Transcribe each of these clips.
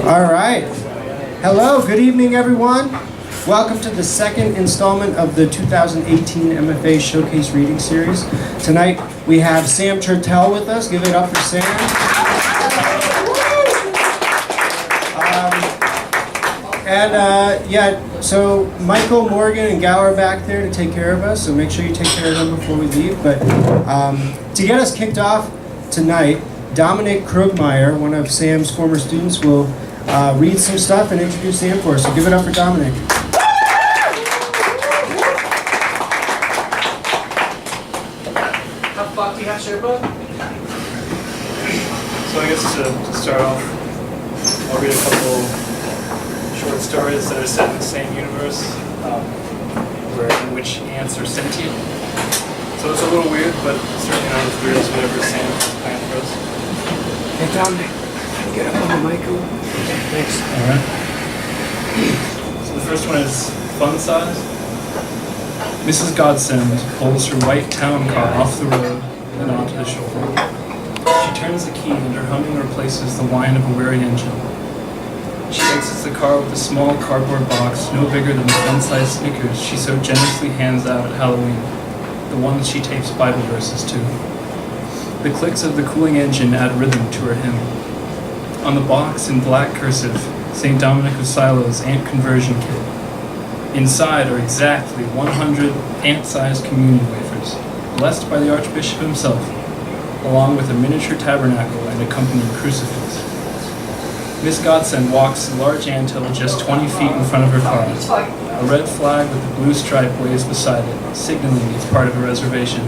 All right. Hello, good evening, everyone. Welcome to the second installment of the 2018 MFA Showcase Reading Series. Tonight, we have Sam Chirtel with us. Give it up for Sam. So Michael, Morgan, and Gower are back there to take care of us, so make sure you take care of them before we leave. But to get us kicked off tonight, Dominic Krugmeyer, one of Sam's former students, will read some stuff and introduce Sam for us. So give it up for Dominic. How fuck do you have Sherpa? So I guess to start off, I'll read a couple short stories that are set in the same universe, in which ants are sentient. So it's a little weird, but certainly not as weird as whatever Sam has planned for us. Hey Dominic, get up on the mic. Thanks. Alright. So the first one is fun size. Mrs. Godsend pulls her white town car off the road and onto the shore. She turns the key and her humming replaces the whine of a weary engine. She exits the car with a small cardboard box no bigger than the fun-sized Snickers she so generously hands out at Halloween, the one that she tapes Bible verses to. The clicks of the cooling engine add rhythm to her hymn. On the box, in black cursive, St. Dominic of Silo's Ant Conversion Kit. Inside are exactly 100 ant-sized communion wafers, blessed by the Archbishop himself, along with a miniature tabernacle and accompanying crucifix. Miss Godsend walks the large anthill just 20 feet in front of her car. A red flag with a blue stripe waves beside it, signaling it's part of a reservation.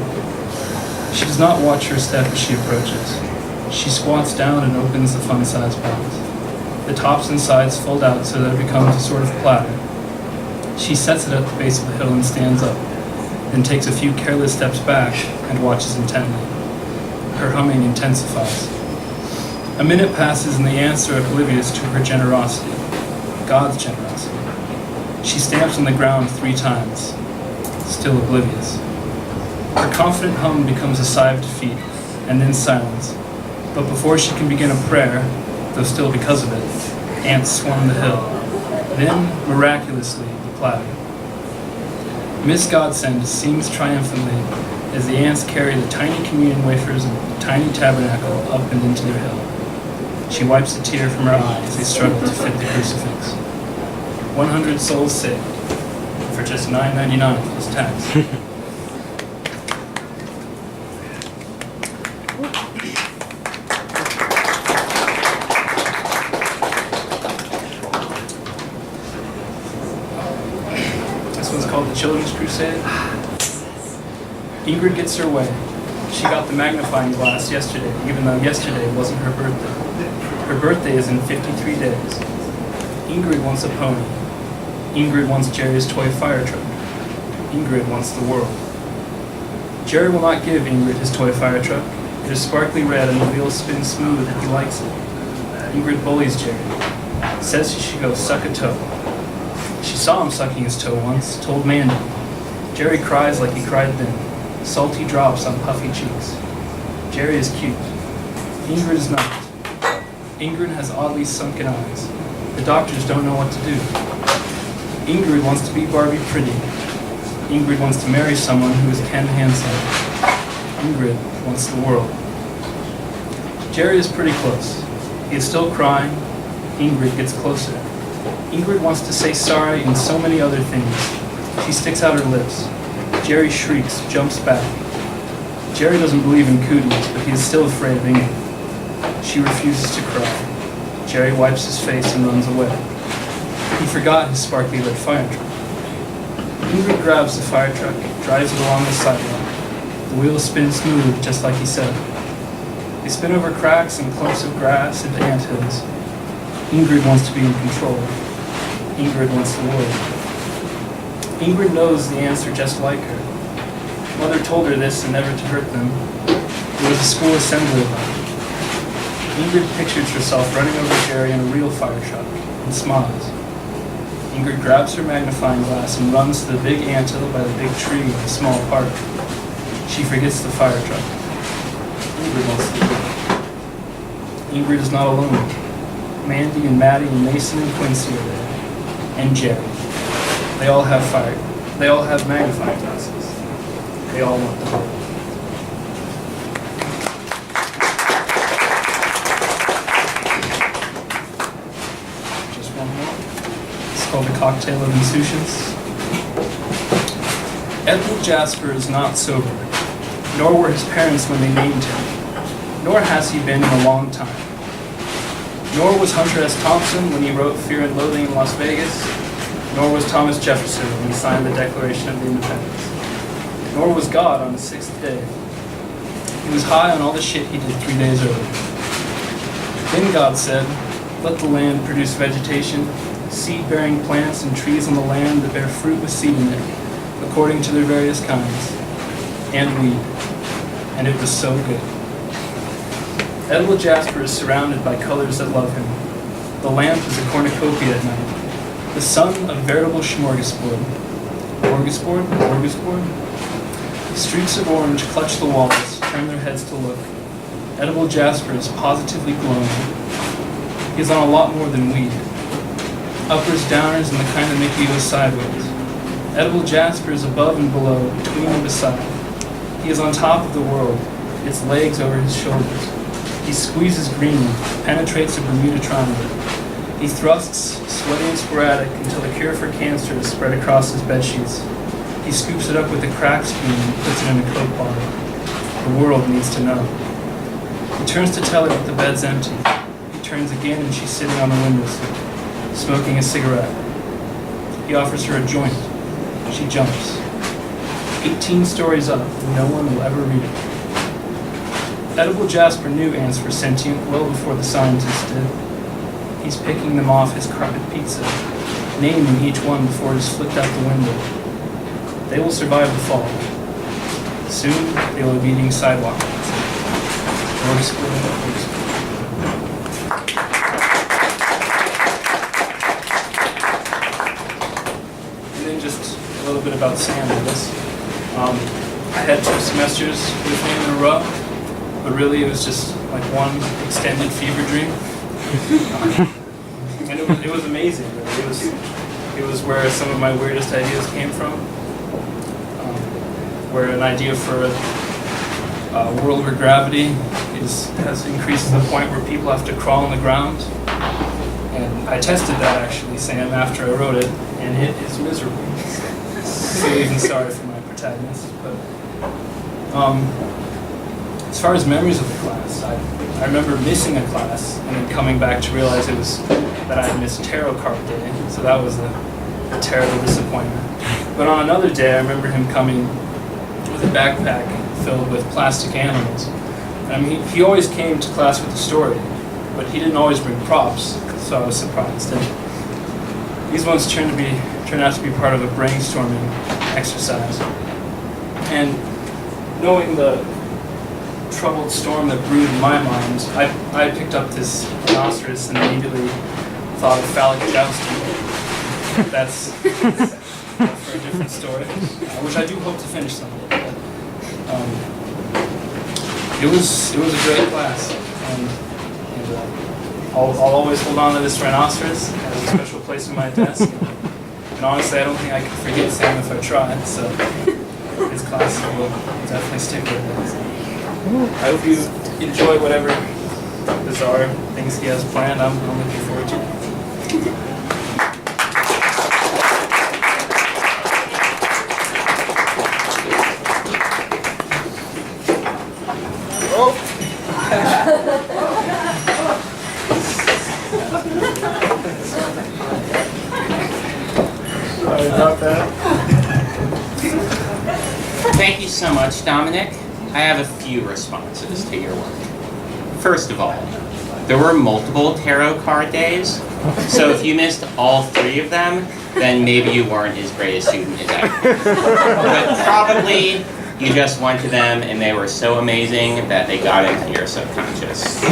She does not watch her step as she approaches. She squats down and opens the fun-sized box. The tops and sides fold out so that it becomes a sort of platter. She sets it at the base of the hill and stands up, then takes a few careless steps back and watches intently. Her humming intensifies. A minute passes and the ants are oblivious to her generosity, God's generosity. She stamps on the ground 3 times, still oblivious. Her confident hum becomes a sigh of defeat, and then silence. But before she can begin a prayer, though still because of it, ants swarm the hill. Then, miraculously, the platter. Miss Godsend sings triumphantly as the ants carry the tiny communion wafers and the tiny tabernacle up and into their hill. She wipes a tear from her eye as they struggle to fit the crucifix. 100 souls saved, for just $9.99 plus tax. This one's called The Children's Crusade. Ingrid gets her way. She got the magnifying glass yesterday, even though yesterday wasn't her birthday. Her birthday is in 53 days. Ingrid wants a pony. Ingrid wants Jerry's toy fire truck. Ingrid wants the world. Jerry will not give Ingrid his toy fire truck. It is sparkly red and the wheels spin smooth and he likes it. Ingrid bullies Jerry. Says he should go suck a toe. She saw him sucking his toe once, told Mandy. Jerry cries like he cried then. Salty drops on puffy cheeks. Jerry is cute. Ingrid is not. Ingrid has oddly sunken eyes. The doctors don't know what to do. Ingrid wants to be Barbie pretty. Ingrid wants to marry someone who is Ken handsome. Ingrid wants the world. Jerry is pretty close. He is still crying. Ingrid gets closer. Ingrid wants to say sorry and so many other things. She sticks out her lips. Jerry shrieks, jumps back. Jerry doesn't believe in cooties, but he is still afraid of Ingrid. She refuses to cry. Jerry wipes his face and runs away. He forgot his sparkly red fire truck. Ingrid grabs the fire truck, drives it along the sidewalk. The wheels spin smooth, just like he said. They spin over cracks and clumps of grass into anthills. Ingrid wants to be in control. Ingrid wants the world. Ingrid knows the ants are just like her. Mother told her this and never to hurt them. There was a school assembly about it. Ingrid pictures herself running over Jerry in a real fire truck and smiles. Ingrid grabs her magnifying glass and runs to the big anthill by the big tree in a small park. She forgets the fire truck. Ingrid wants to go. Ingrid is not alone. Mandy and Maddie and Mason and Quincy are there. And Jerry. They all have fire. They all have magnifying glasses. They all want the gold. Just one more. It's called the Cocktail of Insouciance. Edward Jasper is not sober, nor were his parents when they named him, nor has he been in a long time. Nor was Hunter S. Thompson when he wrote Fear and Loathing in Las Vegas, nor was Thomas Jefferson when he signed the Declaration of Independence, nor was God on the sixth day. He was high on all the shit he did 3 days earlier. Then God said, "Let the land produce vegetation, seed-bearing plants and trees on the land that bear fruit with seed in it, according to their various kinds, and weed." And it was so good. Edward Jasper is surrounded by colors that love him. The lamp is a cornucopia at night. The sun a veritable smorgasbord. Smorgasbord? Streaks of orange clutch the walls, turn their heads to look. Edible Jasper is positively glowing. He is on a lot more than weed. Uppers, downers, and the kind that make you go sideways. Edible Jasper is above and below, between and beside. He is on top of the world, its legs over his shoulders. He squeezes green, penetrates a Bermuda Triangle. He thrusts, sweaty and sporadic, until the cure for cancer is spread across his bedsheets. He scoops it up with a crack spoon and puts it in a Coke bottle. The world needs to know. He turns to tell her that the bed's empty. He turns again and she's sitting on the windowsill, smoking a cigarette. He offers her a joint. She jumps. 18 stories up, and no one will ever read it. Edible Jasper knew ants were sentient well before the scientists did. He's picking them off his carpet pizza, naming each one before it is flipped out the window. They will survive the fall. Soon, they will be eating sidewalk pizza. And then just a little bit about Sam, I guess. I had 2 semesters with him in a row, but really it was just like one extended fever dream. And it was amazing, really. It was where some of my weirdest ideas came from. Where an idea for a world where gravity has increased to the point where people have to crawl on the ground. And I tested that actually, Sam, after I wrote it, and it is miserable. So even sorry for my protagonist. But as far as memories of the class, I remember missing a class and then coming back to realize it was that I had missed tarot card day. So that was a terrible disappointment. But on another day, I remember him coming with a backpack filled with plastic animals. I mean, he always came to class with a story, but he didn't always bring props, so I was surprised. And these ones turned out to be part of a brainstorming exercise. And knowing the troubled storm that brewed in my mind, I picked up this rhinoceros and immediately thought of phallic jousting. That's for a different story, which I do hope to finish someday. It was a great class, and I'll always hold on to this rhinoceros. It has a special place in my desk. And honestly, I don't think I could forget Sam if I tried. So his class will definitely stick with it. I hope you enjoy whatever bizarre things he has planned. I'm looking forward to it. Sorry about that. Thank you so much, Dominic. I have a few responses to your work. First of all, there were multiple tarot card days, so if you missed all 3 of them, then maybe you weren't as great a student as ever. But probably you just went to them and they were so amazing that they got into your subconscious.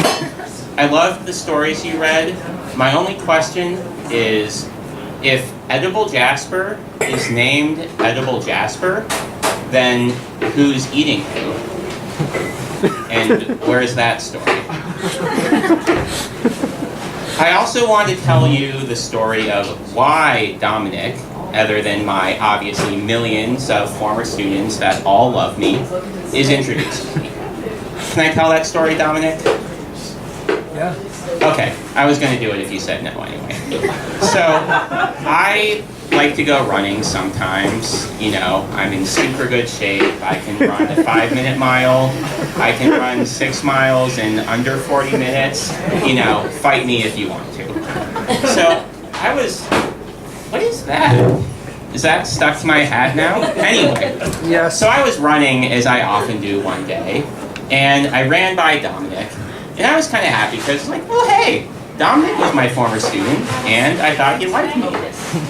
I loved the stories you read. My only question is, if Edible Jasper is named Edible Jasper, then who's eating who? And where's that story? I also want to tell you the story of why Dominic, other than my obviously millions of former students that all love me, is introducing me. Can I tell that story, Dominic? Yeah. Okay, I was going to do it if you said no anyway. So, I like to go running sometimes. You know, I'm in super good shape. I can run a 5-minute mile. I can run 6 miles in under 40 minutes. You know, fight me if you want to. So, I was, what is that? Is that stuck to my hat now? Anyway, Yes. so I was running as I often do one day, and I ran by Dominic, and I was kind of happy because, like, well, hey, Dominic was my former student, and I thought he liked me.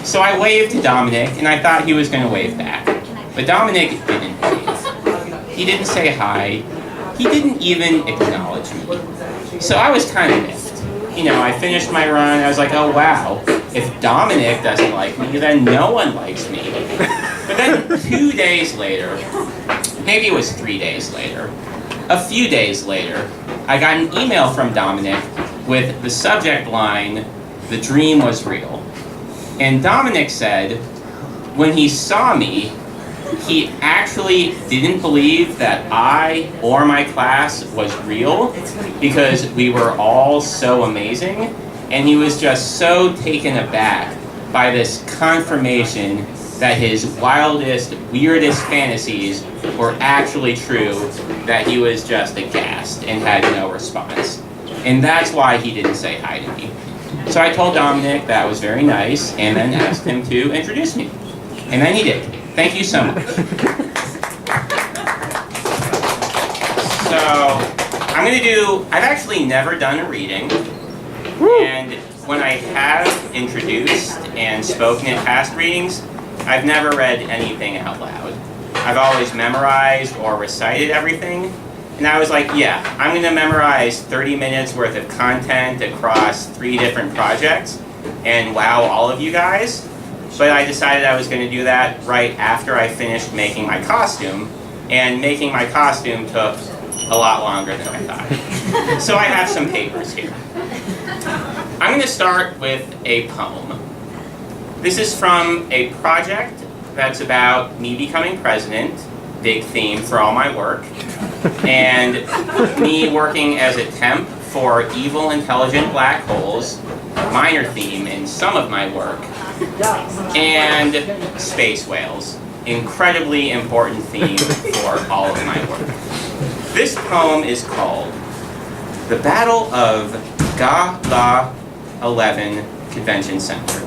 So I waved to Dominic, and I thought he was going to wave back. But Dominic didn't wave. He didn't say hi. He didn't even acknowledge me. So I was kind of miffed. You know, I finished my run, I was like, oh wow, if Dominic doesn't like me, then no one likes me. But then 2 days later, maybe it was 3 days later, a few days later, I got an email from Dominic with the subject line, "The dream was real." And Dominic said, when he saw me, he actually didn't believe that I or my class was real because we were all so amazing, and he was just so taken aback by this confirmation that his wildest, weirdest fantasies were actually true, that he was just aghast and had no response. And that's why he didn't say hi to me. So I told Dominic that was very nice, and then asked him to introduce me. And then he did. Thank you so much. So, I've actually never done a reading, and when I have introduced and spoken at past readings, I've never read anything out loud. I've always memorized or recited everything, and I was like, yeah, I'm going to memorize 30 minutes worth of content across 3 different projects and wow all of you guys. But I decided I was going to do that right after I finished making my costume, and making my costume took a lot longer than I thought. So I have some papers here. I'm going to start with a poem. This is from a project that's about me becoming president, big theme for all my work, and me working as a temp for evil, intelligent black holes, minor theme in some of my work, and space whales, incredibly important theme for all of my work. This poem is called The Battle of Gala 11 Convention Center,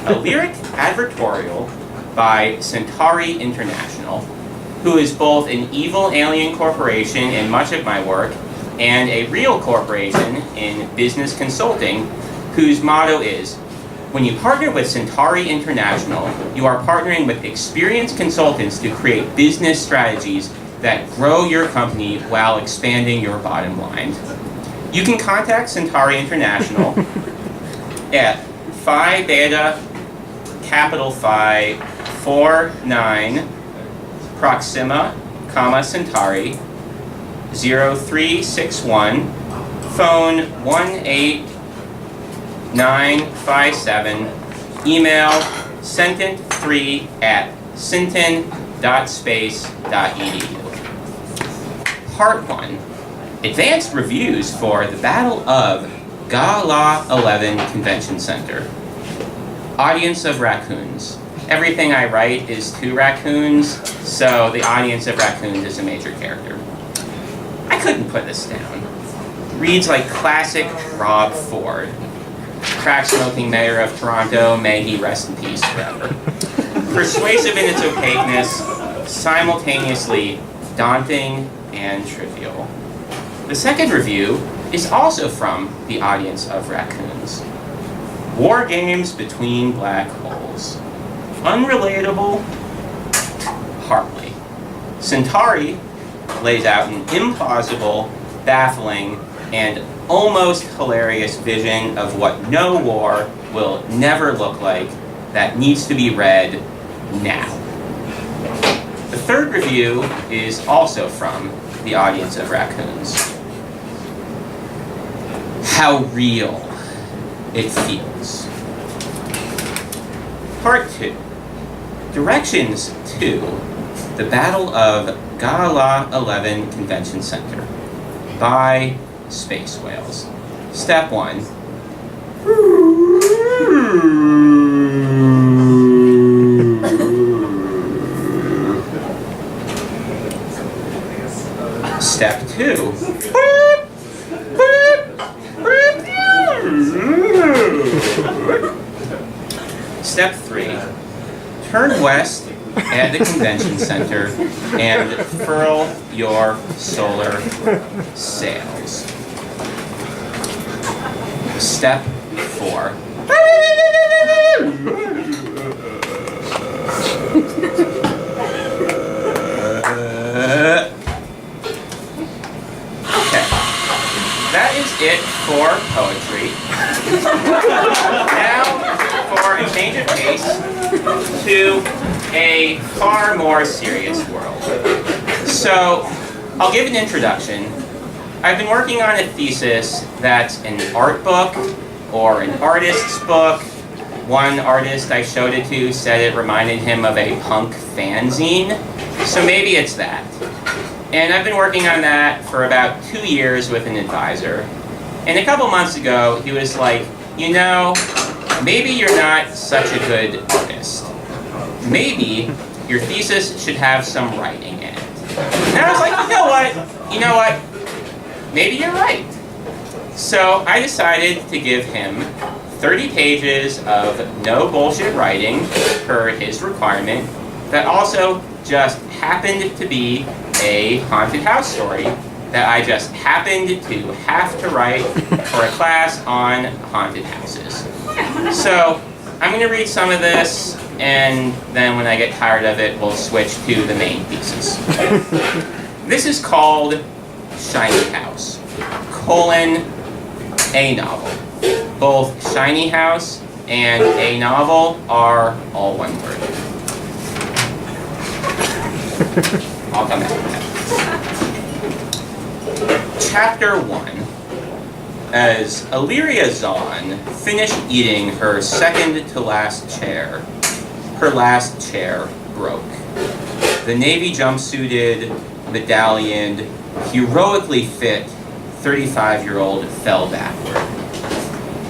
a lyric advertorial by Centauri International, who is both an evil alien corporation in much of my work and a real corporation in business consulting, whose motto is, when you partner with Centauri International, you are partnering with experienced consultants to create business strategies that grow your company while expanding your bottom line. You can contact Centauri International at Phi Beta capital Phi 49 Proxima, Centauri 0361, phone 18957, email centent3@centent.space.edu. Part 1. Advanced reviews for the Battle of Gala 11 Convention Center. Audience of raccoons. Everything I write is to raccoons, so the audience of raccoons is a major character. I couldn't put this down. Reads like classic Rob Ford. Crack-smoking mayor of Toronto, may he rest in peace forever. Persuasive in its opaqueness, simultaneously daunting and trivial. The second review is also from the audience of raccoons. War games between black holes. Unrelatable? Hardly. Centauri lays out an implausible, baffling, and almost hilarious vision of what no war will never look like that needs to be read now. The third review is also from the audience of raccoons. How real. it feels. Part 2. Directions to the Battle of Gala 11 Convention Center by Space Whales. Step 1. Step 2. Step 3. Turn west at the convention center and furl your solar sails. Step 4. Okay. That is it for poetry. Now, for a change of pace, to a far more serious world. So, I'll give an introduction. I've been working on a thesis that's an art book or an artist's book. One artist I showed it to said it reminded him of a punk fanzine, so maybe it's that. And I've been working on that for about 2 years with an advisor. And a couple months ago, he was like, you know, maybe you're not such a good artist. Maybe your thesis should have some writing in it. And I was like, you know what? Maybe you're right. So I decided to give him 30 pages of no bullshit writing per his requirement that also just happened to be a haunted house story that I just happened to have to write for a class on haunted houses. So I'm going to read some of this, and then when I get tired of it, we'll switch to the main thesis. This is called Shiny House, a novel. Both Shiny House and a novel are all one word. I'll come back to that. Chapter 1. As Illyria Zahn finished eating her second to last chair, her last chair broke. The navy jumpsuited, medallioned, heroically fit 35-year-old fell backward.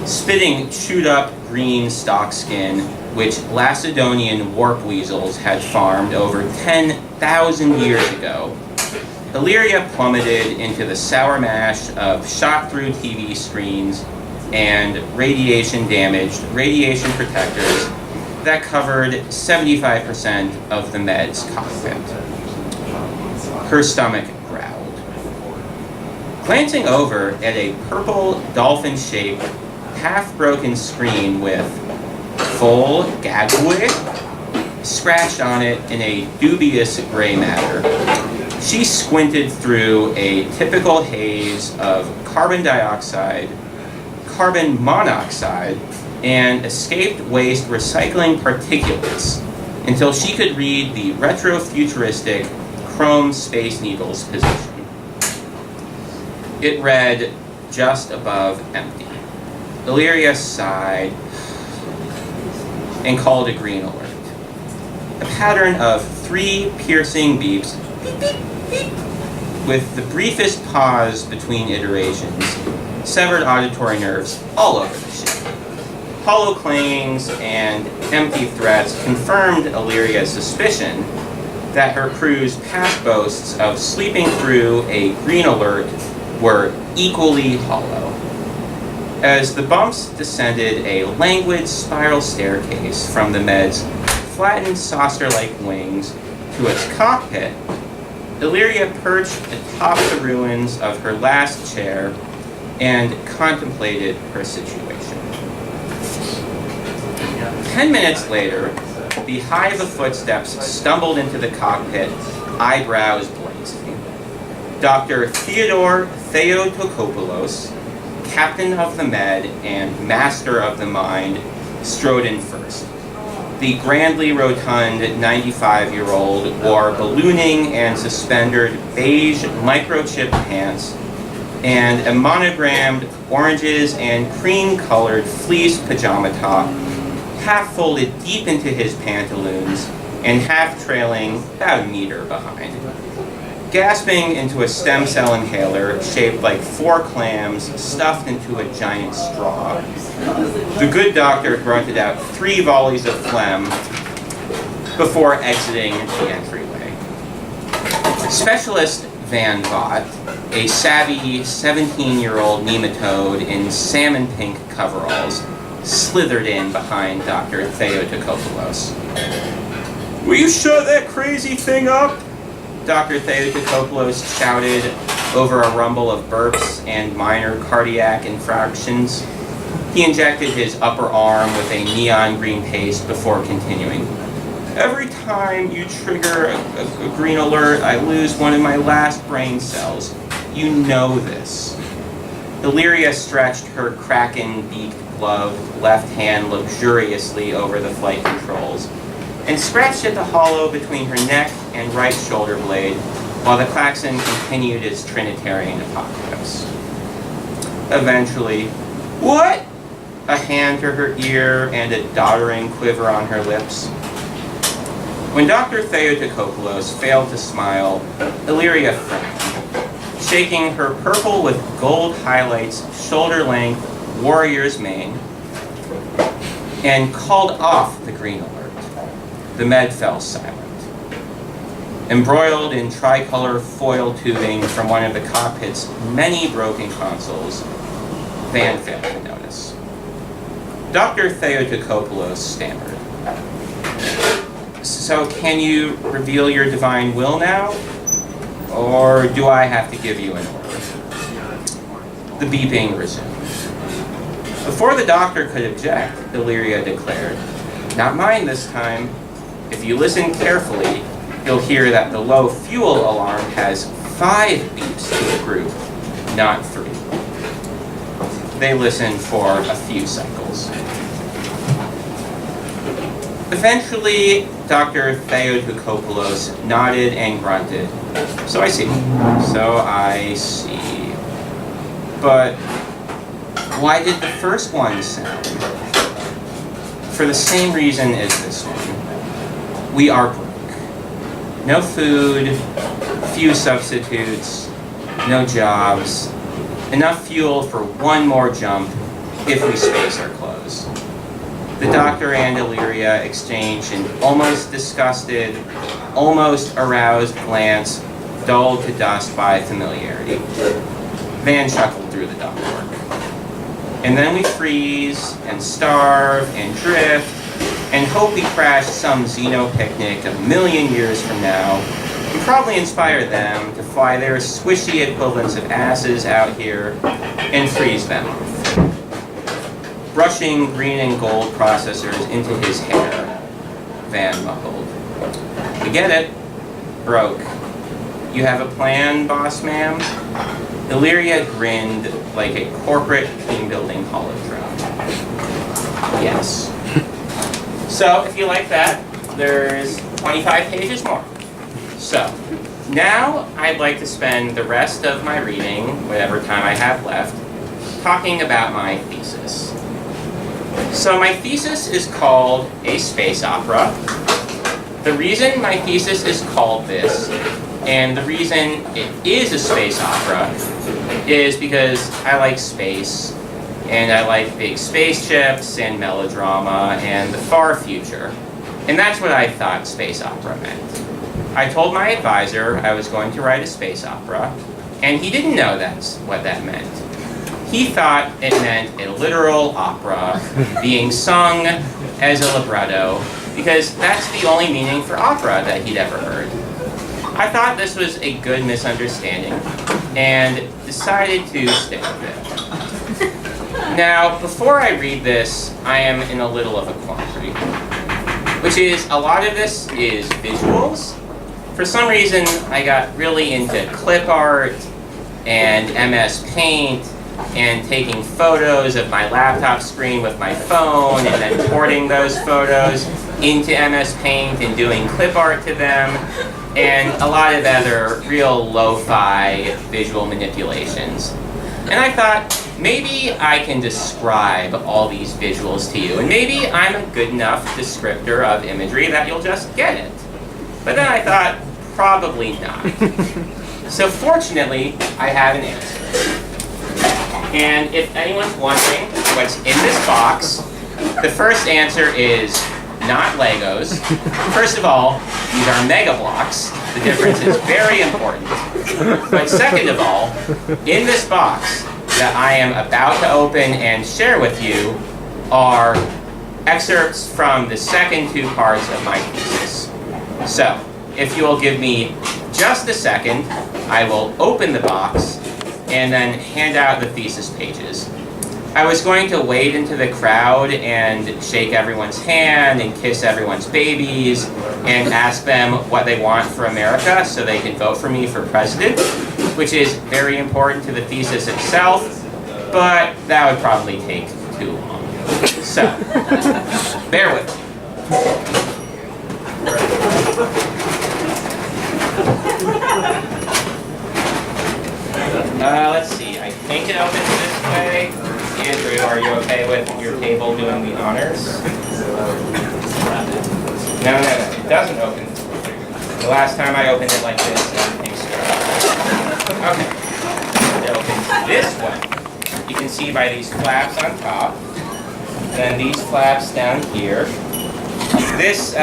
Spitting chewed up green stock skin, which Lacedonian warp weasels had farmed over 10,000 years ago, Illyria plummeted into the sour mash of shot-through TV screens and radiation-damaged radiation protectors that covered 75% of the Med's cockpit. Her stomach growled. Glancing over at a purple dolphin-shaped, half-broken screen with "full gagway" scratched on it in a dubious gray matter, she squinted through a typical haze of carbon dioxide, carbon monoxide, and escaped waste recycling particulates until she could read the retro-futuristic chrome Space Needle's position. It read, just above empty. Illyria sighed and called a green alert. A pattern of 3 piercing beeps, beep, beep, beep, with the briefest pause between iterations, severed auditory nerves all over the ship. Hollow clangings and empty threats confirmed Illyria's suspicion that her crew's past boasts of sleeping through a green alert were equally hollow. As the bumps descended a languid spiral staircase from the Med's flattened saucer-like wings to its cockpit, Illyria perched atop the ruins of her last chair and contemplated her situation. 10 minutes later, the hive of footsteps stumbled into the cockpit, eyebrows blazing. Dr. Theodore Theotokopoulos, captain of the Med and master of the mind, strode in first. The grandly rotund 95-year-old wore ballooning and suspendered beige microchip pants and a monogrammed oranges and cream-colored fleece pajama top, half folded deep into his pantaloons and half trailing about a meter behind. Gasping into a stem cell inhaler shaped like 4 clams stuffed into a giant straw, the good doctor grunted out 3 volleys of phlegm before exiting the entryway. Specialist Van Vott, a savvy 17-year-old nematode in salmon pink coveralls, slithered in behind Dr. Theotokopoulos. "Will you shut that crazy thing up?" Dr. Theotokopoulos shouted over a rumble of burps and minor cardiac infractions. He injected his upper arm with a neon green paste before continuing. "Every time you trigger a green alert, I lose one of my last brain cells. You know this." Illyria stretched her kraken-beaked gloved left hand luxuriously over the flight controls and scratched at the hollow between her neck and right shoulder blade while the klaxon continued its Trinitarian apocalypse. Eventually, "What?" A hand to her ear and a doddering quiver on her lips. When Dr. Theotokopoulos failed to smile, Illyria frowned, shaking her purple with gold highlights shoulder-length warrior's mane, and called off the green alert. The med fell silent. Embroiled in tricolor foil tubing from one of the cockpit's many broken consoles, Van failed to notice. Dr. Theotokopoulos stammered. "So can you reveal your divine will now? Or do I have to give you an order?" The beeping resumed. Before the doctor could object, Illyria declared, "Not mine this time. If you listen carefully, you'll hear that the low fuel alarm has 5 beeps to a group, not 3. They listened for a few cycles. Eventually, Dr. Theotokopoulos nodded and grunted. So I see. But why did the first one sound? For the same reason as this one. We are broke. No food, few substitutes, no jobs, enough fuel for one more jump if we space our clothes." The doctor and Illyria exchanged an almost disgusted, almost aroused glance, dulled to dust by familiarity. Van chuckled through the ductwork. "And then we freeze, and starve, and drift, and hope we crash some Xeno picnic a million years from now, and probably inspire them to fly their swishy equivalents of asses out here and freeze them off." Brushing green and gold processors into his hair, Van mumbled. "We get it. Broke. You have a plan, boss ma'am?" Illyria grinned like a corporate team-building holodrome. "Yes." So, if you like that, there's 25 pages more. So, now I'd like to spend the rest of my reading, whatever time I have left, talking about my thesis. So my thesis is called A Space Opera. The reason my thesis is called this, and the reason it is a space opera, is because I like space, and I like big spaceships and melodrama and the far future. And that's what I thought space opera meant. I told my advisor I was going to write a space opera, and he didn't know that's what that meant. He thought it meant a literal opera being sung as a libretto, because that's the only meaning for opera that he'd ever heard. I thought this was a good misunderstanding, and decided to stick with it. Now, before I read this, I am in a little of a quandary, which is a lot of this is visuals. For some reason, I got really into clip art and MS Paint and taking photos of my laptop screen with my phone and then porting those photos into MS Paint and doing clip art to them, and a lot of other real lo-fi visual manipulations. And I thought, maybe I can describe all these visuals to you, and maybe I'm a good enough descriptor of imagery that you'll just get it. But then I thought, probably not. So fortunately, I have an answer. And if anyone's wondering what's in this box, the first answer is not Legos. First of all, these are Mega Blocks. The difference is very important. But second of all, in this box that I am about to open and share with you are excerpts from the second two parts of my thesis. So, if you will give me just a second, I will open the box and then hand out the thesis pages. I was going to wade into the crowd and shake everyone's hand and kiss everyone's babies and ask them what they want for America so they can vote for me for president, which is very important to the thesis itself, but that would probably take too long. So, bear with me. Let's see, I think it opens this way. Andrew, are you okay with your table doing the honors? No, it doesn't open. The last time I opened it like this, everything screwed up. Okay, it opens this way. You can see by these flaps on top, then these flaps down here. This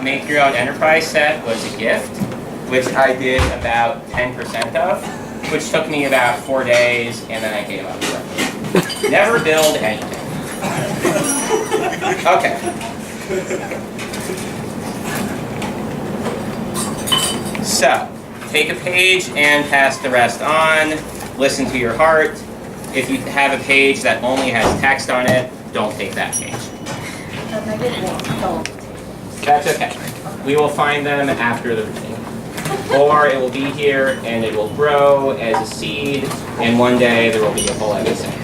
Make Your Own Enterprise set was a gift, which I did about 10% of, which took me about 4 days, and then I gave up. Never build anything. Okay. So, take a page and pass the rest on. Listen to your heart. If you have a page that only has text on it, don't take that page. That's okay. We will find them after the reading. Or it will be here and it will grow as a seed, and one day there will be a whole episode.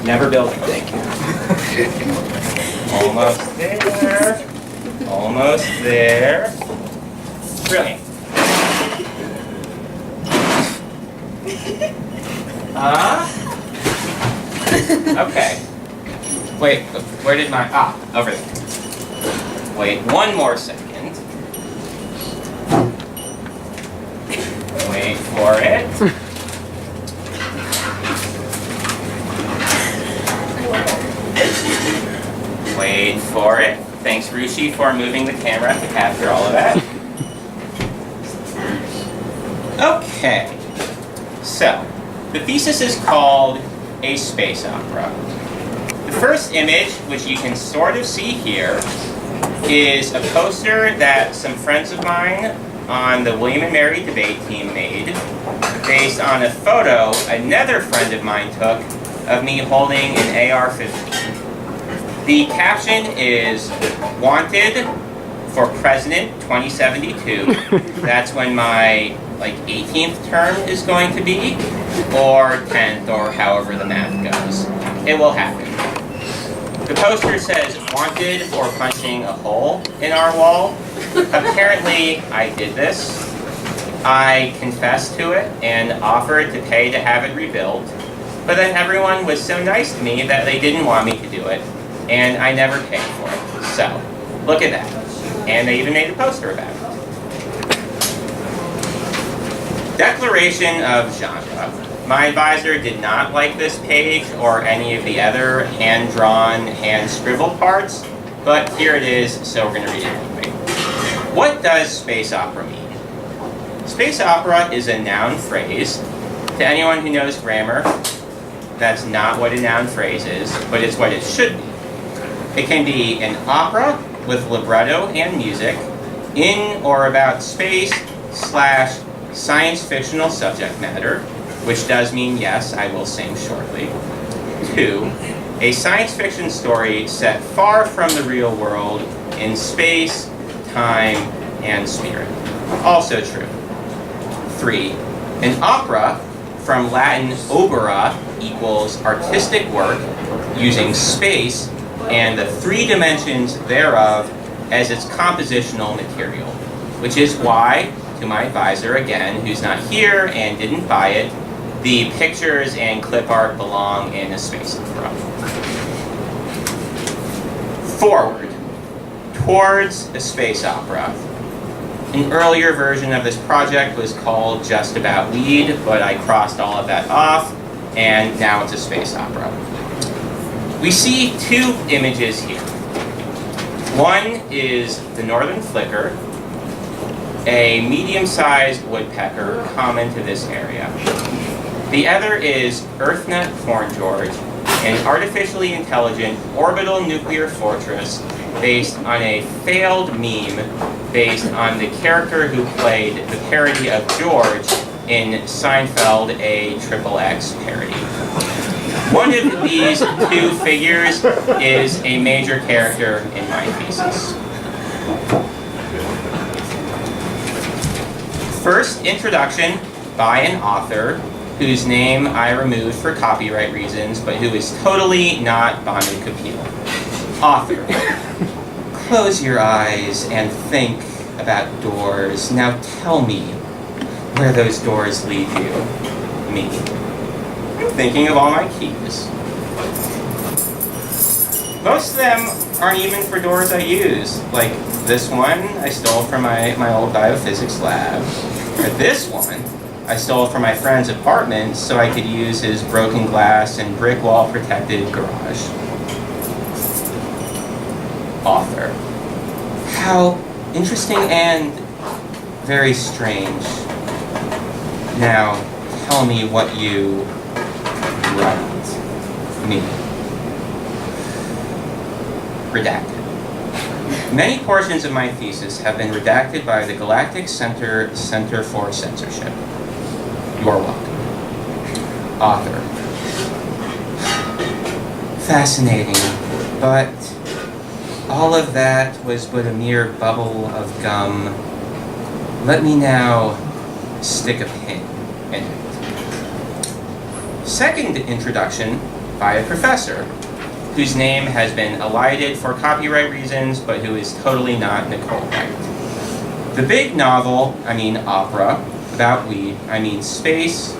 Never build it. Thank you. Almost there. Almost there. Brilliant. Okay. Wait, where did my, over there. Wait one more second. Wait for it. Wait for it. Thanks, Rushi, for moving the camera to capture all of that. Okay. So, the thesis is called A Space Opera. The first image, which you can sort of see here, is a poster that some friends of mine on the William and Mary debate team made based on a photo another friend of mine took of me holding an AR-15. The caption is, "Wanted for President 2072. That's when my 18th term is going to be, or 10th, or however the math goes. It will happen. The poster says, "Wanted for punching a hole in our wall." Apparently, I did this. I confessed to it and offered to pay to have it rebuilt, but then everyone was so nice to me that they didn't want me to do it, and I never paid for it. So, look at that. And they even made a poster about it. Declaration of genre. My advisor did not like this page or any of the other hand-drawn, hand-scribbled parts, but here it is, so we're going to read it anyway. What does space opera mean? Space opera is a noun phrase. To anyone who knows grammar, that's not what a noun phrase is, but it's what it should be. It can be an opera with libretto and music in or about space/science fictional subject matter, which does mean yes, I will sing shortly. 2, a science fiction story set far from the real world in space, time, and spirit. Also true. 3, an opera, from Latin opera, equals artistic work using space and the 3 dimensions thereof as its compositional material, which is why, to to my advisor again, who's not here and didn't buy it, the pictures and clip art belong in a space opera. Forward, towards a space opera. An earlier version of this project was called Just About Weed, but I crossed all of that off, and now it's a space opera. We see two images here. One is the northern flicker, a medium-sized woodpecker common to this area. The other is EarthNet Corn George, an artificially intelligent orbital nuclear fortress based on a failed meme based on the character who played the parody of George in Seinfeld, a XXX parody. One of these two figures is a major character in my thesis. First introduction by an author whose name I removed for copyright reasons, but who is totally not Banu Kapil. Author. Close your eyes and think about doors. Now tell me where those doors lead you. Me. I'm thinking of all my keys. Most of them aren't even for doors I use. Like this one I stole from my old biophysics lab. Or this one I stole from my friend's apartment so I could use his broken glass and brick wall protected garage. Author. How interesting and very strange. Now, tell me what you write. Me. Redacted. Many portions of my thesis have been redacted by the Galactic Center for Censorship. You're welcome. Author. Fascinating, but all of that was but a mere bubble of gum. Let me now stick a pin in it. Second introduction by a professor whose name has been elided for copyright reasons, but who is totally not Nicole Wright. The big novel, opera, about weed, space,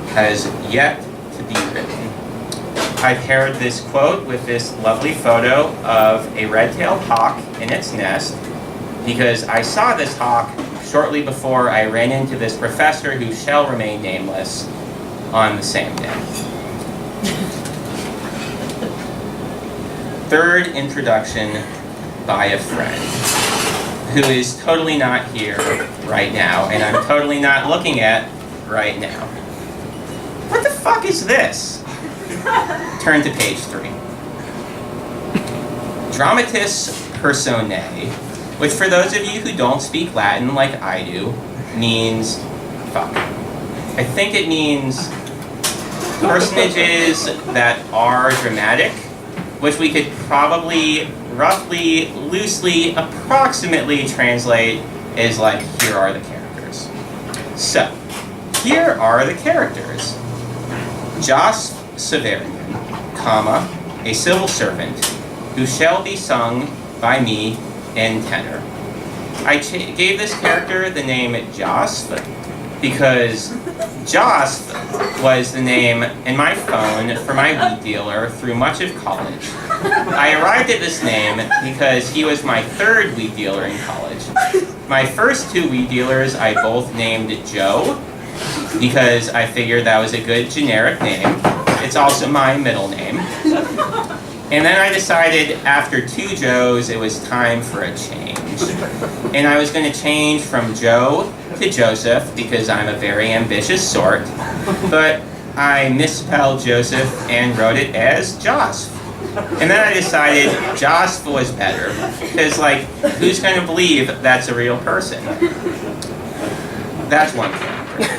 has yet to be written. I paired this quote with this lovely photo of a red-tailed hawk in its nest because I saw this hawk shortly before I ran into this professor who shall remain nameless on the same day. Third introduction by a friend who is totally not here right now and I'm totally not looking at right now. What the fuck is this? Turn to page 3. Dramatis Personae, which for those of you who don't speak Latin like I do, means fuck. I think it means personages that are dramatic, which we could probably, roughly, loosely, approximately translate as like, here are the characters. So, here are the characters. Jos Severian, comma, a civil servant, who shall be sung by me in tenor. I gave this character the name Josf because Josf was the name in my phone for my weed dealer through much of college. I arrived at this name because he was my third weed dealer in college. My first two weed dealers I both named Joe because I figured that was a good generic name. It's also my middle name. And then I decided after 2 Joes, it was time for a change. And I was going to change from Joe to Joseph because I'm a very ambitious sort. But I misspelled Joseph and wrote it as Josf. And then I decided Josf was better. Because, who's going to believe that's a real person? That's one character.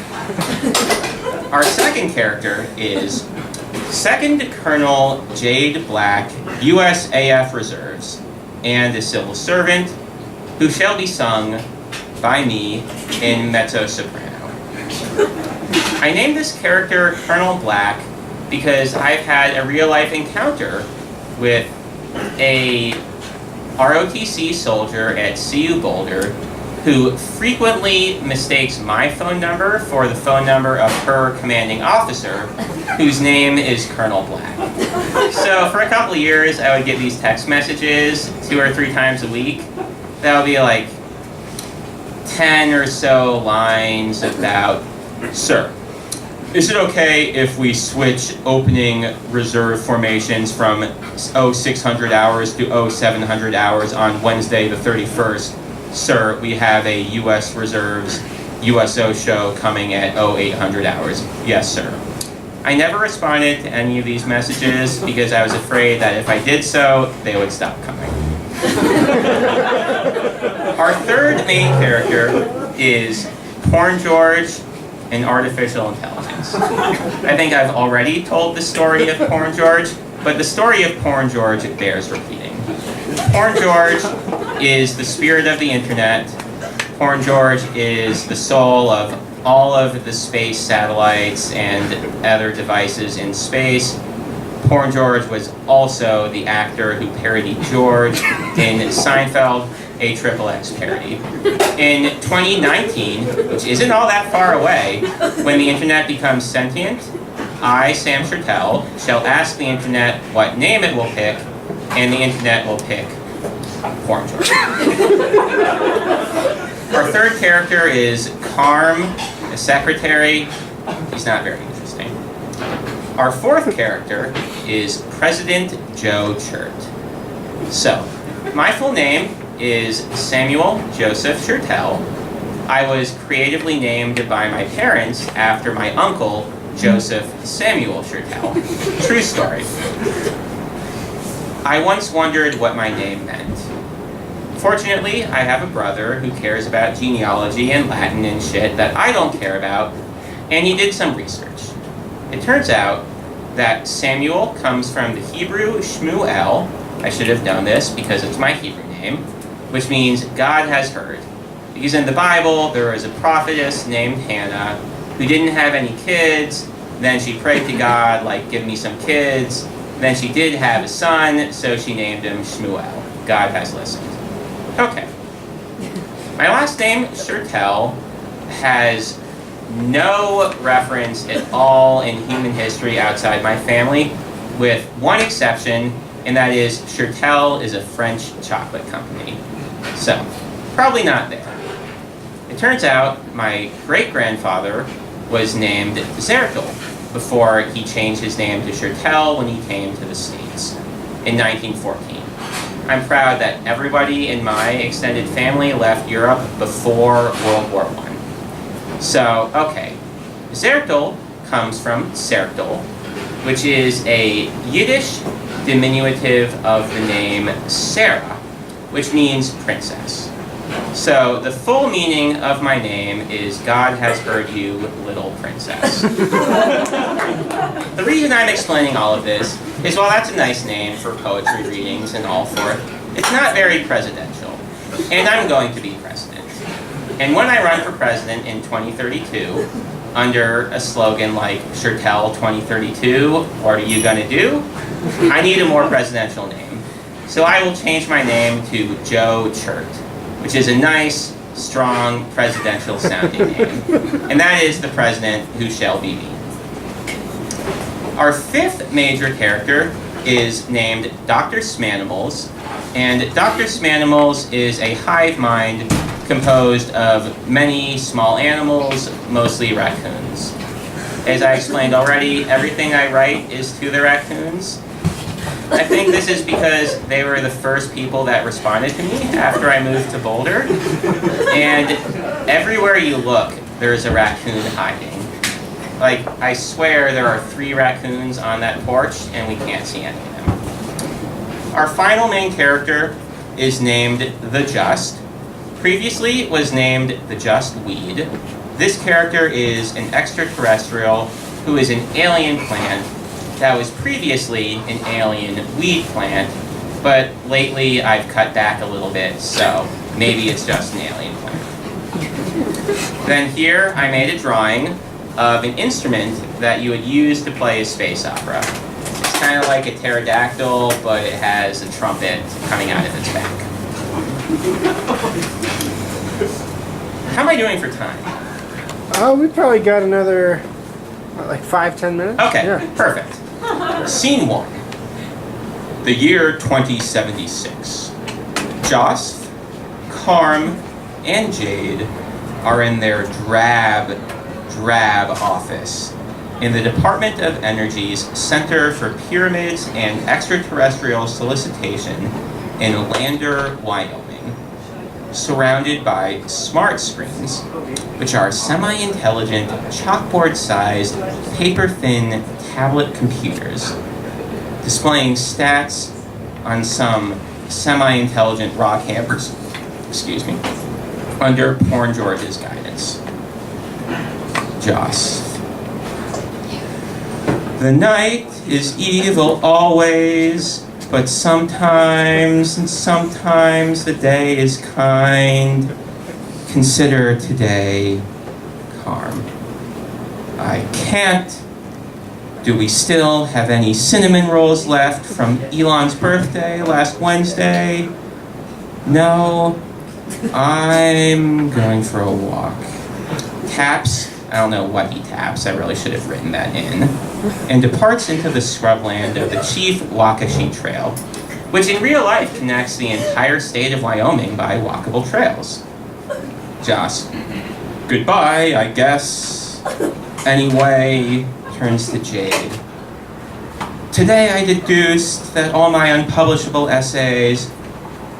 Our second character is Second Colonel Jade Black, USAF Reserves, and a civil servant who shall be sung by me in mezzo-soprano. I named this character Colonel Black because I've had a real-life encounter with a ROTC soldier at CU Boulder who frequently mistakes my phone number for the phone number of her commanding officer, whose name is Colonel Black. So for a couple of years, I would get these text messages 2 or 3 times a week. That would be like 10 or so lines about, "Sir, is it okay if we switch opening reserve formations from 0600 hours to 0700 hours on Wednesday the 31st? Sir, we have a U.S. Reserves USO show coming at 0800 hours. Yes, sir." I never responded to any of these messages because I was afraid that if I did so, they would stop coming. Our third main character is Porn George and artificial intelligence. I think I've already told the story of Porn George, but the story of Porn George bears repeating. Porn George is the spirit of the internet. Porn George is the soul of all of the space satellites and other devices in space. Porn George was also the actor who parodied George in Seinfeld, a XXX parody. In 2019, which isn't all that far away, when the internet becomes sentient, I, Sam Chirtel, shall ask the internet what name it will pick, and the internet will pick Porn George. Our third character is Carm, the secretary. He's not very interesting. Our fourth character is President Joe Chert. So, my full name is Samuel Joseph Chirtel. I was creatively named by my parents after my uncle, Joseph Samuel Chirtel. True story. I once wondered what my name meant. Fortunately, I have a brother who cares about genealogy and Latin and shit that I don't care about, and he did some research. It turns out that Samuel comes from the Hebrew Shmuel. I should have known this because it's my Hebrew name, which means God has heard. Because in the Bible, there was a prophetess named Hannah who didn't have any kids. Then she prayed to God, like, give me some kids. Then she did have a son, so she named him Shmuel. God has listened. Okay. My last name, Chirtel, has no reference at all in human history outside my family, with one exception, and that is Chirtel is a French chocolate company. So, probably not there. It turns out my great-grandfather was named Zertel before he changed his name to Chirtel when he came to the States in 1914. I'm proud that everybody in my extended family left Europe before World War I. So, okay. Zertel comes from Sertel, which is a Yiddish diminutive of the name Sarah, which means princess. So, the full meaning of my name is God has heard you, little princess. The reason I'm explaining all of this is while that's a nice name for poetry readings and all forth, it's not very presidential. And I'm going to be president. And when I run for president in 2032, under a slogan like Chirtel 2032, what are you gonna do? I need a more presidential name. So I will change my name to Joe Chert, which is a nice, strong, presidential sounding name. And that is the president who shall be me. Our fifth major character is named Dr. Smanimals, and Dr. Smanimals is a hive mind composed of many small animals, mostly raccoons. As I explained already, everything I write is to the raccoons. I think this is because they were the first people that responded to me after I moved to Boulder. And everywhere you look, there's a raccoon hiding. Like, I swear there are 3 raccoons on that porch, and we can't see any of them. Our final main character is named The Just. Previously was named The Just Weed. This character is an extraterrestrial who is an alien plant that was previously an alien weed plant, but lately I've cut back a little bit, so maybe it's just an alien plant. Then here I made a drawing of an instrument that you would use to play a space opera. It's kind of like a pterodactyl, but it has a trumpet coming out of its back. How am I doing for time? We probably got another, like 5-10 minutes? Okay, Yeah. perfect. Scene 1. The year 2076. Joss, Carm, and Jade are in their drab office in the Department of Energy's Center for Pyramids and Extraterrestrial Solicitation in Lander, Wyoming, surrounded by smart screens, which are semi-intelligent, chalkboard-sized, paper-thin tablet computers, displaying stats on some semi-intelligent rock hammers, under Porn George's guidance. Joss. The night is evil always, but sometimes the day is kind. Consider today, Carm. I can't. Do we still have any cinnamon rolls left from Elon's birthday last Wednesday? No. I'm going for a walk. Taps. I don't know what he taps, I really should have written that in, and departs into the scrubland of the Chief Waukesha Trail, which in real life connects the entire state of Wyoming by walkable trails. Joss. Goodbye, I guess. Anyway, turns to Jade. Today I deduced that all my unpublishable essays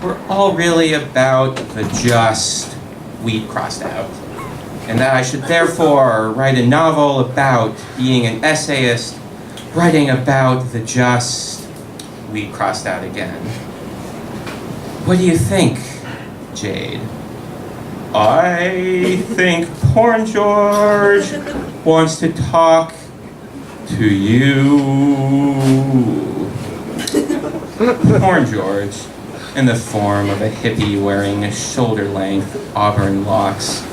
were all really about the just we'd crossed out, and that I should therefore write a novel about being an essayist, writing about the just we'd crossed out again. What do you think, Jade? I think Porn George wants to talk to you. Porn George, in the form of a hippie wearing shoulder-length auburn locks,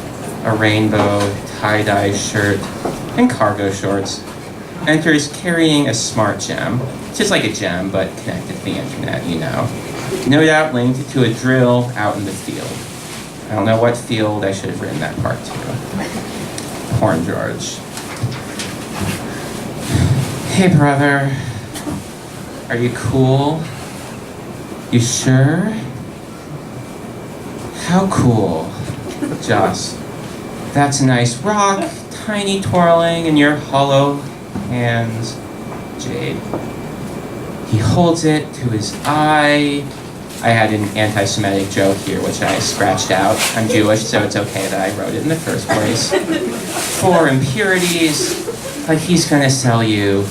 a rainbow tie-dye shirt, and cargo shorts, enters carrying a smart gem, just like a gem, but connected to the internet, you know. No doubt linked to a drill out in the field. I don't know what field I should have written that part to. Porn George. Hey, brother. Are you cool? You sure? How cool? Joss. That's a nice rock, tiny twirling in your hollow hands, Jade. He holds it to his eye. I had an anti-Semitic joke here, which I scratched out. I'm Jewish, so it's okay that I wrote it in the first place. For impurities, like he's gonna sell you,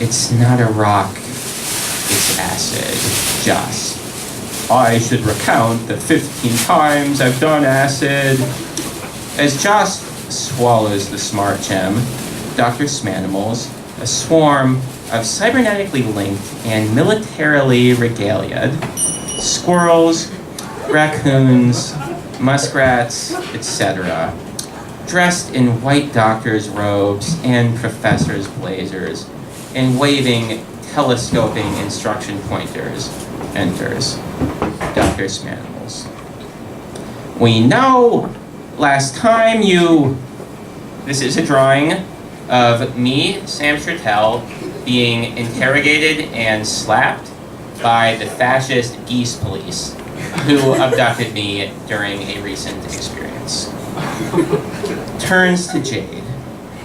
it's not a rock, it's acid, Joss. I should recount the 15 times I've done acid. As Joss swallows the smart gem, Dr. Smanimals, a swarm of cybernetically linked and militarily regaliaed squirrels, raccoons, muskrats, etc., dressed in white doctor's robes and professor's blazers, and waving telescoping instruction pointers, enters. Dr. Smanimals. We know last time you... This is a drawing of me, Sam Chirtel, being interrogated and slapped by the fascist geese police who abducted me during a recent experience. Turns to Jade.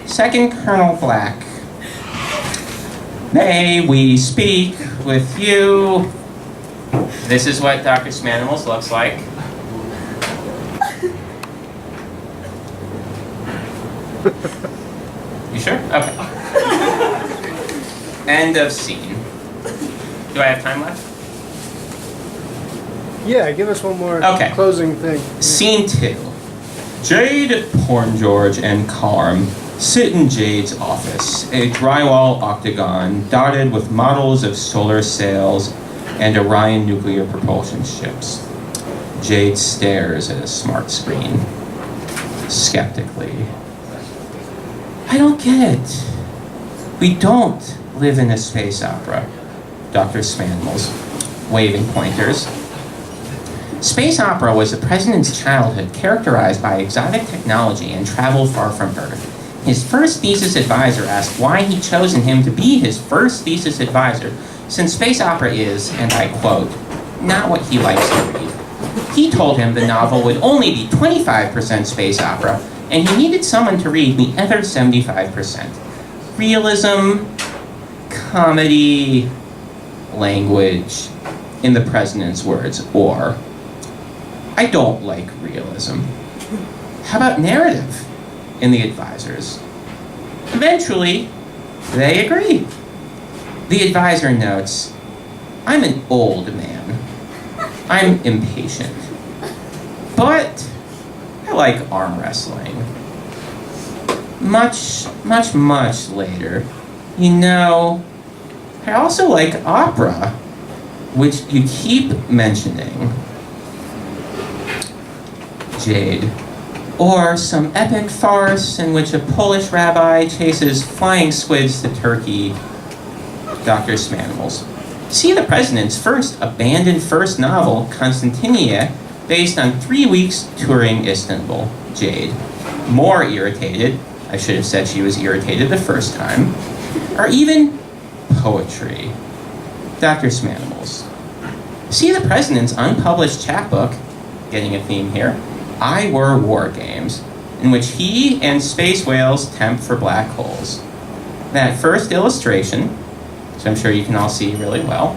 Second Colonel Black. May we speak with you? This is what Dr. Smanimals looks like. You sure? Okay. End of scene. Do I have time left? Yeah, give us one more Okay. closing thing. Scene 2. Jade, Porn George, and Carm sit in Jade's office, a drywall octagon dotted with models of solar sails and Orion nuclear propulsion ships. Jade stares at a smart screen, skeptically. I don't get it. We don't live in a space opera, Dr. Smanimals, waving pointers. Space opera was the president's childhood characterized by exotic technology and travel far from Earth. His first thesis advisor asked why he'd chosen him to be his first thesis advisor, since space opera is, and I quote, not what he likes to read. He told him the novel would only be 25% space opera, and he needed someone to read the other 75%. Realism, comedy, language, in the president's words, or I don't like realism. How about narrative? In the advisors. Eventually, they agreed. The advisor notes, I'm an old man. I'm impatient. But I like arm wrestling. Much later, I also like opera, which you keep mentioning. Jade. Or some epic farce in which a Polish rabbi chases flying squids to Turkey. Dr. Smanimals. See the president's abandoned first novel, Constantinia, based on 3 weeks touring Istanbul. Jade. More irritated, I should have said she was irritated the first time, or even poetry. Dr. Smanimals. See the president's unpublished chapbook, getting a theme here, I Were War Games, in which he and space whales tempt for black holes. That first illustration, which I'm sure you can all see really well,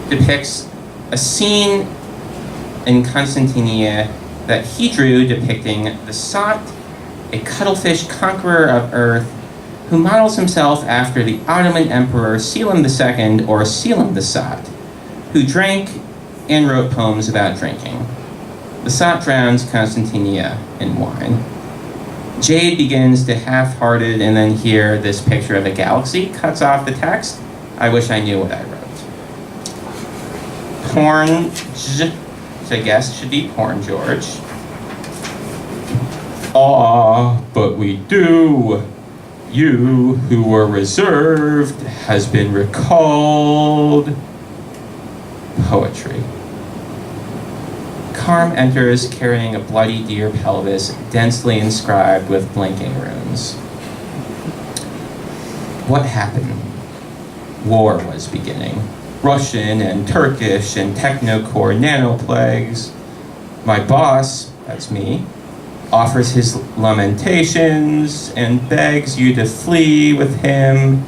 depicts a scene in Constantinia that he drew depicting the Sot, a cuttlefish conqueror of Earth, who models himself after the Ottoman Emperor Selim II, or Selim the Sot, who drank and wrote poems about drinking. The Sot drowns Constantinia in wine. Jade begins to half-hearted, and then here, this picture of a galaxy cuts off the text. I wish I knew what I wrote. Porn, which I guess should be Porn George. Ah, but we do. You who were reserved has been recalled. Poetry. Carm enters carrying a bloody deer pelvis densely inscribed with blinking runes. What happened? War was beginning. Russian and Turkish and Technocore nanoplagues. My boss, that's me, offers his lamentations and begs you to flee with him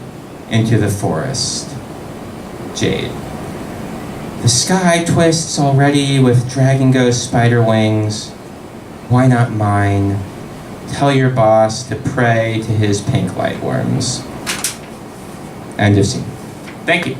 into the forest. Jade. The sky twists already with dragon ghost spider wings. Why not mine? Tell your boss to pray to his pink light worms. End of scene. Thank you.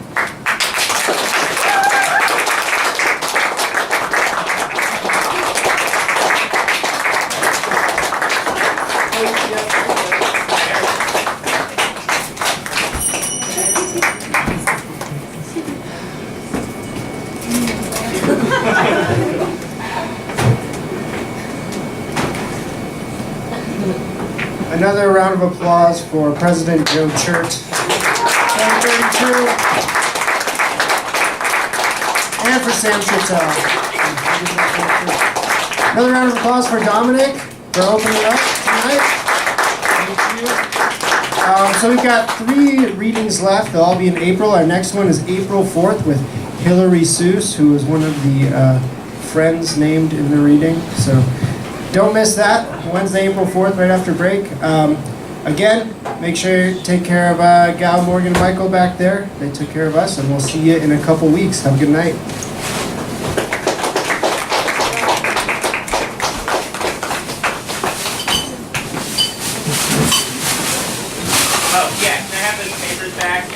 Another round of applause for President Joe Chert, 2032, and for Sam Chirtel. Another round of applause for Dominic for opening up tonight. Thank you. So we've got 3 readings left. They'll all be in April. Our next one is April 4th with Hillary Seuss, who is one of the friends named in the reading. So don't miss that. Wednesday, April 4th, right after break. Again, make sure you take care of Gal, Morgan, and Michael back there. They took care of us, and we'll see you in a couple weeks. Have a good night. Oh, yeah, can I have those papers back?